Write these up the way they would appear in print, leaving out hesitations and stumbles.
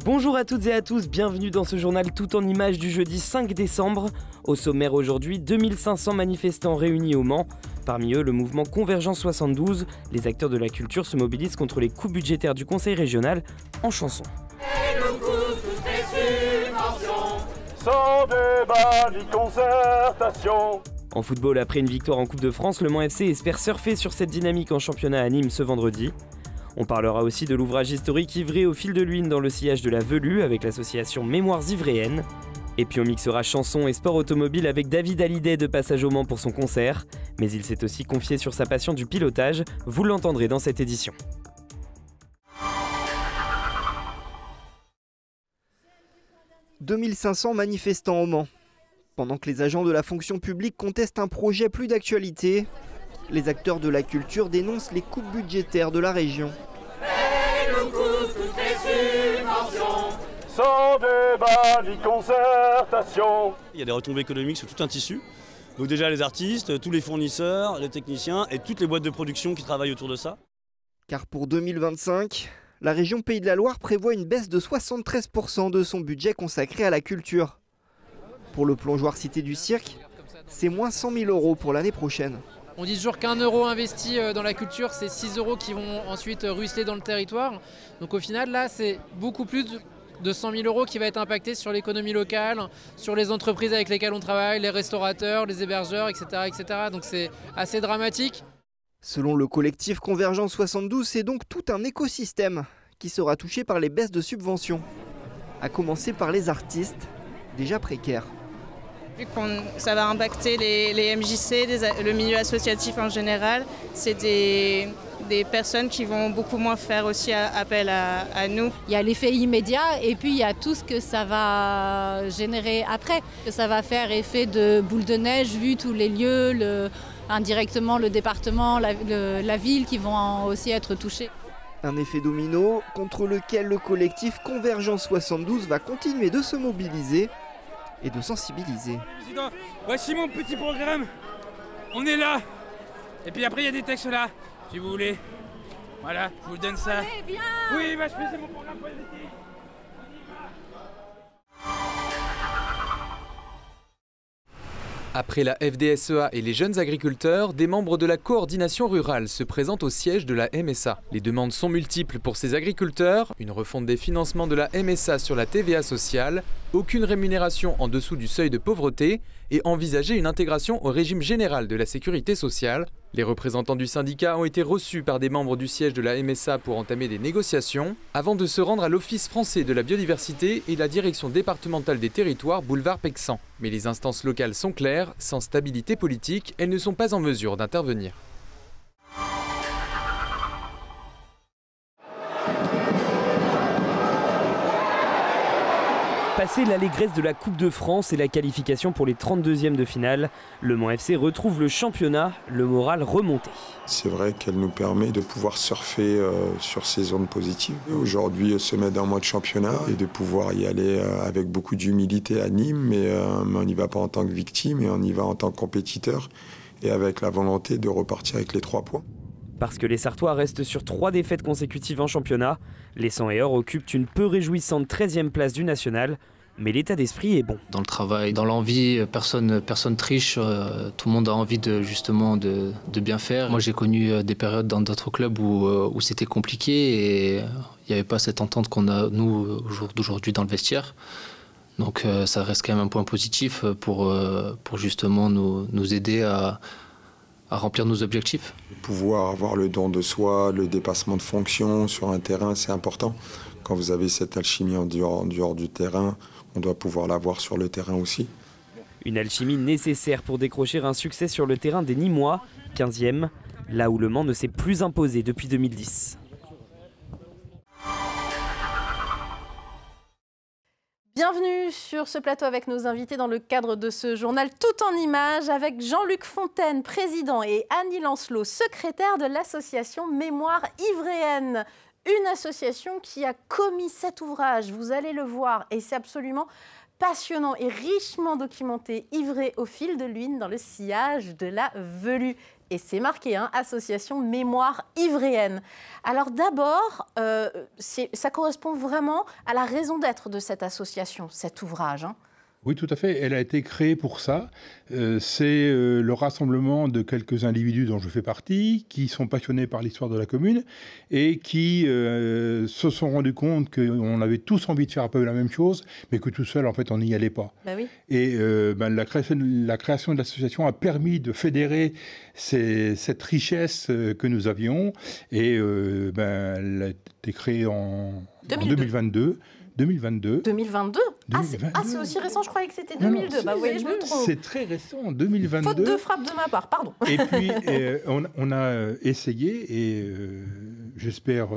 Bonjour à toutes et à tous, bienvenue dans ce journal tout en images du jeudi 5 décembre. Au sommaire aujourd'hui, 2500 manifestants réunis au Mans. Parmi eux, le mouvement Convergence 72. Les acteurs de la culture se mobilisent contre les coupes budgétaires du conseil régional en chanson. Et le coup, toutes les subventions. Sans débat ni concertation. En football, après une victoire en Coupe de France, le Mans FC espère surfer sur cette dynamique en championnat à Nîmes ce vendredi. On parlera aussi de l'ouvrage historique Ivré au fil de l'huile dans le sillage de la Velue avec l'association Mémoires Ivréennes. Et puis on mixera chansons et sport automobile avec David Hallyday de passage au Mans pour son concert. Mais il s'est aussi confié sur sa passion du pilotage, vous l'entendrez dans cette édition. « 2500 manifestants au Mans. Pendant que les agents de la fonction publique contestent un projet plus d'actualité, les acteurs de la culture dénoncent les coupes budgétaires de la région. Et le coup, toutes les subventions. Sans débat ni concertation. Il y a des retombées économiques sur tout un tissu. Donc déjà les artistes, tous les fournisseurs, les techniciens et toutes les boîtes de production qui travaillent autour de ça. Car pour 2025, la région Pays de la Loire prévoit une baisse de 73% de son budget consacré à la culture. Pour le plongeoir Cité du Cirque, c'est moins 100 000 € pour l'année prochaine. On dit toujours qu'un euro investi dans la culture, c'est 6 € qui vont ensuite ruisseler dans le territoire. Donc au final, là, c'est beaucoup plus de 100 000 € qui va être impacté sur l'économie locale, sur les entreprises avec lesquelles on travaille, les restaurateurs, les hébergeurs, etc. etc. Donc c'est assez dramatique. Selon le collectif Convergence 72, c'est donc tout un écosystème qui sera touché par les baisses de subventions. À commencer par les artistes, déjà précaires. Vu que ça va impacter les MJC, le milieu associatif en général, c'est des personnes qui vont beaucoup moins faire aussi appel à nous. Il y a l'effet immédiat et puis il y a tout ce que ça va générer après. Que ça va faire effet de boule de neige vu tous les lieux, indirectement le département, la ville qui vont aussi être touchés. Un effet domino contre lequel le collectif Convergence 72 va continuer de se mobiliser et de sensibiliser. Président, voici mon petit programme. On est là. Et puis après il y a des textes là, si vous voulez. Voilà, je vous donne ça. Oui, bah je faisais mon programme politique. Après la FDSEA et les jeunes agriculteurs, des membres de la coordination rurale se présentent au siège de la MSA. Les demandes sont multiples pour ces agriculteurs, une refonte des financements de la MSA sur la TVA sociale, aucune rémunération en dessous du seuil de pauvreté et envisager une intégration au régime général de la sécurité sociale. Les représentants du syndicat ont été reçus par des membres du siège de la MSA pour entamer des négociations, avant de se rendre à l'Office français de la biodiversité et la direction départementale des territoires boulevard Pexan. Mais les instances locales sont claires, sans stabilité politique, elles ne sont pas en mesure d'intervenir. Passé l'allégresse de la Coupe de France et la qualification pour les 32e de finale, le Mans FC retrouve le championnat, le moral remonté. C'est vrai qu'elle nous permet de pouvoir surfer sur ces zones positives. Aujourd'hui, se mettre dans le mois de championnat et de pouvoir y aller avec beaucoup d'humilité à Nîmes, mais on n'y va pas en tant que victime, et on y va en tant que compétiteur et avec la volonté de repartir avec les 3 points. Parce que les Sartois restent sur 3 défaites consécutives en championnat, les 100 et or occupent une peu réjouissante 13e place du national, mais l'état d'esprit est bon. Dans le travail, dans l'envie, personne triche, tout le monde a envie justement de bien faire. Moi j'ai connu des périodes dans d'autres clubs où c'était compliqué et il n'y avait pas cette entente qu'on a nous d'aujourd'hui dans le vestiaire. Donc ça reste quand même un point positif pour justement nous aider à remplir nos objectifs. Pouvoir avoir le don de soi, le dépassement de fonction sur un terrain, c'est important. Quand vous avez cette alchimie en dehors du terrain, on doit pouvoir l'avoir sur le terrain aussi. Une alchimie nécessaire pour décrocher un succès sur le terrain des Nîmois, 15e, là où le Mans ne s'est plus imposé depuis 2010. Bienvenue sur ce plateau avec nos invités dans le cadre de ce journal tout en images avec Jean-Luc Fontaine, président, et Annie Lancelot, secrétaire de l'association Mémoires Ivréennes. Une association qui a commis cet ouvrage, vous allez le voir, et c'est absolument passionnant et richement documenté, Ivré au fil de l'huile dans le sillage de la Velue. Et c'est marqué, hein, Association Mémoire Ivréenne. Alors d'abord, ça correspond vraiment à la raison d'être de cette association, cet ouvrage, hein. Oui, tout à fait. Elle a été créée pour ça. C'est le rassemblement de quelques individus dont je fais partie, qui sont passionnés par l'histoire de la commune et qui se sont rendus compte qu'on avait tous envie de faire un peu la même chose, mais que tout seul, en fait, on n'y allait pas. Bah oui. Et la création de l'association a permis de fédérer cette richesse que nous avions. Et elle a été créée en 2022. 2022. Ah, c'est aussi récent, je croyais que c'était 2002. Non, bah, vous voyez, je me trompe. C'est très récent, 2022. Faute de frappe de ma part, pardon. Et puis, on a essayé, et j'espère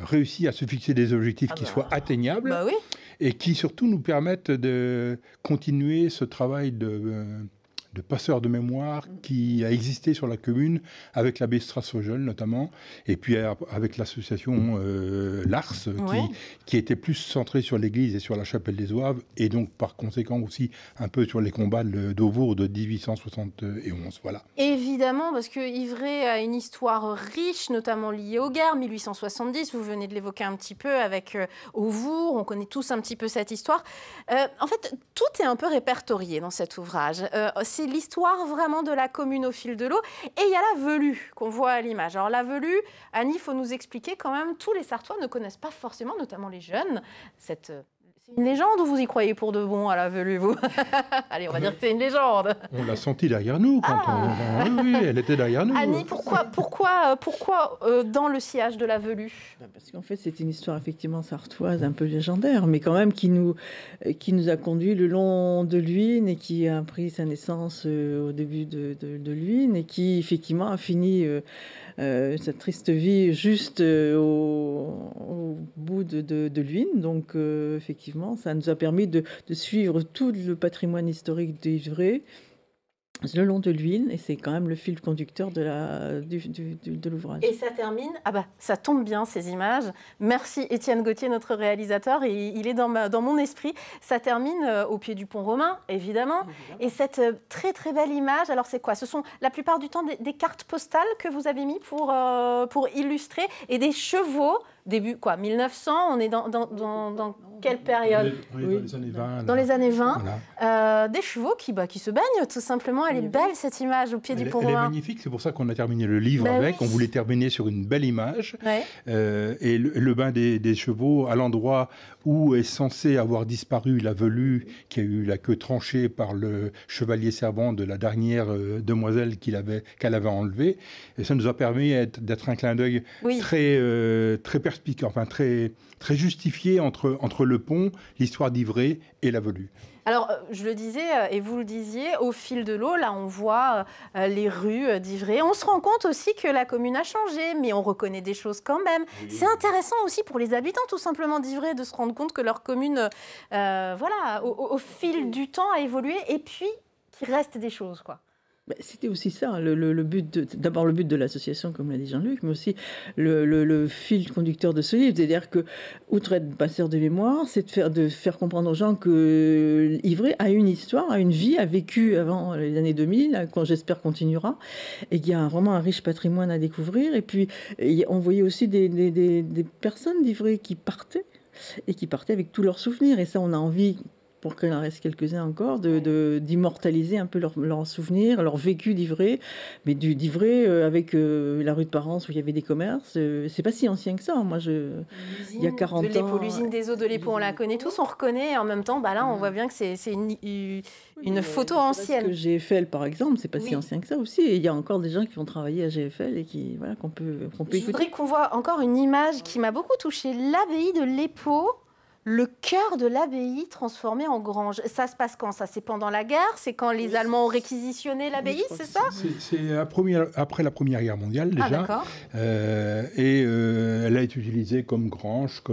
réussi à se fixer des objectifs qui soient atteignables, bah oui. et qui surtout nous permettent de continuer ce travail de passeur de mémoire qui a existé sur la commune avec l'abbé Strassogel notamment, et puis avec l'association Lars, qui était plus centrée sur l'église et sur la chapelle des Oives, et donc par conséquent aussi un peu sur les combats d'Auvour de 1871. Voilà. Évidemment, parce que Ivré a une histoire riche, notamment liée aux guerres, 1870, vous venez de l'évoquer un petit peu avec Auvour, on connaît tous un petit peu cette histoire. En fait, tout est un peu répertorié dans cet ouvrage. C'est l'histoire vraiment de la commune au fil de l'eau. Et il y a la Velue qu'on voit à l'image. Alors la Velue, Annie, il faut nous expliquer quand même, tous les Sartois ne connaissent pas forcément, notamment les jeunes, c'est une légende ou vous y croyez pour de bon à la Velue, vous? Allez, on va dire que c'est une légende. On l'a senti derrière nous. Oui, elle était derrière nous. Annie, pourquoi dans le sillage de la Velue? Parce qu'en fait, c'est une histoire effectivement sartoise, un peu légendaire, mais quand même qui nous a conduit le long de l'Huisne et qui a pris sa naissance au début de l'Huisne et qui effectivement a fini sa triste vie juste au bout de l'Huisne. Donc effectivement, ça nous a permis de suivre tout le patrimoine historique d'Ivré le long de l'Huisne, et c'est quand même le fil conducteur de l'ouvrage. Et ça termine, ça tombe bien ces images, merci Étienne Gauthier, notre réalisateur, et il est dans mon esprit, ça termine au pied du pont romain, évidemment. Et cette très très belle image, alors c'est quoi? Ce sont la plupart du temps des cartes postales que vous avez mis pour illustrer, et des chevaux, début 1900, on est dans quelle période? Dans les années 20. Dans les années 20, voilà. des chevaux qui se baignent tout simplement. Elle est belle cette image au pied du pont romain. Elle est magnifique, c'est pour ça qu'on a terminé le livre avec. Oui. On voulait terminer sur une belle image. Ouais. Et le bain des chevaux à l'endroit où est censé avoir disparu la Velue, qui a eu la queue tranchée par le chevalier servant de la dernière demoiselle qu'elle avait enlevée. Et ça nous a permis d'être un clin d'œil très perspicace, enfin très justifié entre le pont, l'histoire d'Ivré et la Velue. Alors, je le disais, et vous le disiez, au fil de l'eau, là, on voit les rues d'Ivré. On se rend compte aussi que la commune a changé, mais on reconnaît des choses quand même. Oui. C'est intéressant aussi pour les habitants, tout simplement, d'Ivré, de se rendre compte que leur commune, au fil du temps, a évolué, et puis qu'il reste des choses, quoi. C'était aussi ça, le but d'abord le but de l'association, comme l'a dit Jean-Luc, mais aussi le fil conducteur de ce livre. C'est-à-dire que, outre être passeur de mémoire, c'est de faire comprendre aux gens que Ivré a une histoire, a une vie, a vécu avant les années 2000, quand j'espère continuera, et qu'il y a vraiment un riche patrimoine à découvrir. Et puis, on voyait aussi des personnes d'Ivré qui partaient avec tous leurs souvenirs. Et ça, on a envie, pour qu'il en reste quelques-uns encore, d'immortaliser un peu leurs souvenirs, leur vécu d'Ivré, mais d'Ivré avec la rue de Parence où il y avait des commerces. C'est pas si ancien que ça. Moi, il y a 40 ans. L'usine des eaux de l'Épau, on la connaît tous, on reconnaît. En même temps, là, on voit bien que c'est une photo ancienne. Que GFL, par exemple, c'est pas si ancien que ça aussi. Et il y a encore des gens qui vont travailler à GFL et qu'on peut écouter. Je voudrais qu'on voit encore une image qui m'a beaucoup touchée. L'abbaye de l'Épau. Le cœur de l'abbaye transformé en grange. Ça se passe quand? Ça, c'est pendant la guerre? C'est quand les Allemands ont réquisitionné l'abbaye, c'est ça? C'est après la Première Guerre mondiale, déjà. Ah, d'accord. Elle a été utilisée comme grange,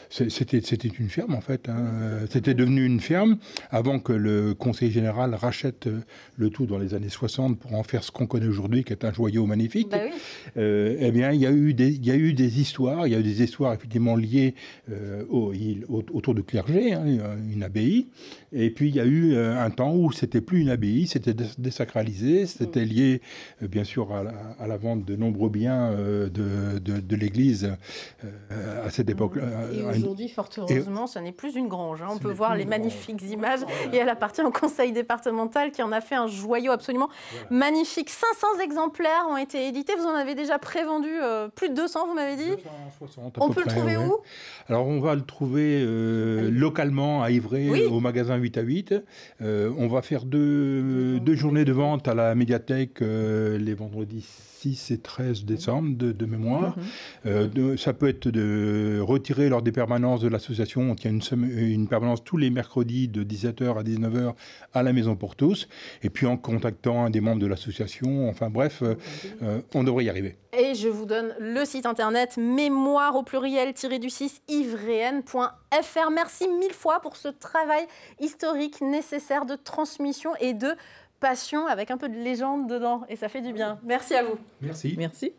c'était une ferme, en fait. C'était devenu une ferme avant que le Conseil général rachète le tout dans les années 60 pour en faire ce qu'on connaît aujourd'hui, qui est un joyau magnifique. Bah oui. Eh bien, il y a eu des histoires. Il y a eu des histoires, effectivement, liées ville autour de Clerget, hein, une abbaye. Et puis il y a eu un temps où c'était plus une abbaye, c'était désacralisé, c'était lié bien sûr à la vente de nombreux biens de l'Église à cette époque. Et aujourd'hui, fort heureusement, ça n'est plus une grange. Hein. On peut voir les magnifiques images et elle appartient au conseil départemental qui en a fait un joyau absolument magnifique. 500 exemplaires ont été édités. Vous en avez déjà prévendu plus de 200, vous m'avez dit 260 On peut le trouver où? Alors on va le trouver localement à Ivray, au magasin 8 à 8. On va faire deux journées de vente à la médiathèque les vendredis 6 et 13 décembre de mémoire. Ça peut être de retirer lors des permanences de l'association. On tient une permanence tous les mercredis de 17h à 19h à la Maison pour tous. Et puis en contactant un des membres de l'association. Enfin bref, on devrait y arriver. Et je vous donne le site internet mémoire au pluriel-du-6 ivréenne.fr. Merci mille fois pour ce travail historique nécessaire de transmission et de passion avec un peu de légende dedans. Et ça fait du bien. Merci à vous. Merci. Merci.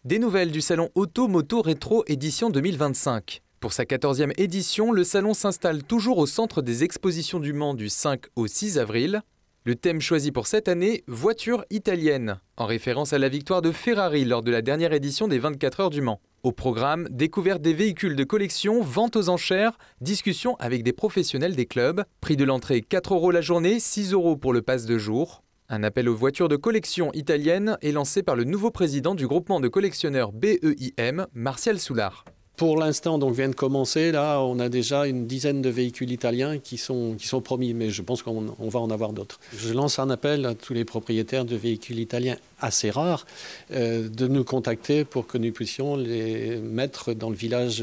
Des nouvelles du salon Auto Moto Rétro édition 2025. Pour sa 14e édition, le salon s'installe toujours au centre des expositions du Mans du 5 au 6 avril. Le thème choisi pour cette année, voiture italienne, en référence à la victoire de Ferrari lors de la dernière édition des 24 heures du Mans. Au programme, découverte des véhicules de collection, vente aux enchères, discussion avec des professionnels des clubs. Prix de l'entrée 4 € la journée, 6 € pour le pass de jour. Un appel aux voitures de collection italiennes est lancé par le nouveau président du groupement de collectionneurs BEIM, Martial Soulard. Pour l'instant, donc vient de commencer, là, on a déjà une dizaine de véhicules italiens qui sont promis, mais je pense qu'on va en avoir d'autres. Je lance un appel à tous les propriétaires de véhicules italiens assez rares de nous contacter pour que nous puissions les mettre dans le village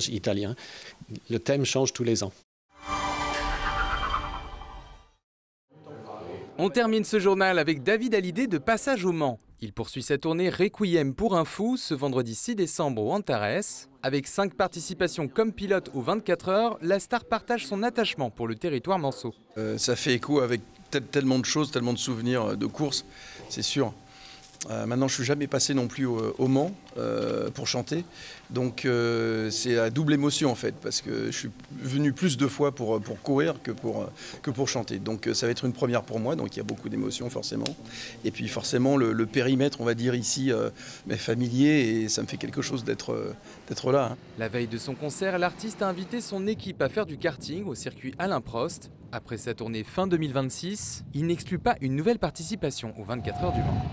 italien. Le thème change tous les ans. On termine ce journal avec David Hallyday de passage au Mans. Il poursuit sa tournée Requiem pour un fou ce vendredi 6 décembre au Antares. Avec 5 participations comme pilote aux 24 heures, la star partage son attachement pour le territoire manceau. Ça fait écho avec tellement de choses, tellement de souvenirs de courses, c'est sûr. Maintenant, je ne suis jamais passé non plus au Mans pour chanter. Donc, c'est à double émotion, en fait, parce que je suis venu plus de fois pour courir que pour chanter. Donc, ça va être une première pour moi. Donc, il y a beaucoup d'émotions, forcément. Et puis, forcément, le périmètre, on va dire ici, est familier. Et ça me fait quelque chose d'être là. Hein. La veille de son concert, l'artiste a invité son équipe à faire du karting au circuit Alain Prost. Après sa tournée fin 2026, il n'exclut pas une nouvelle participation aux 24 heures du Mans.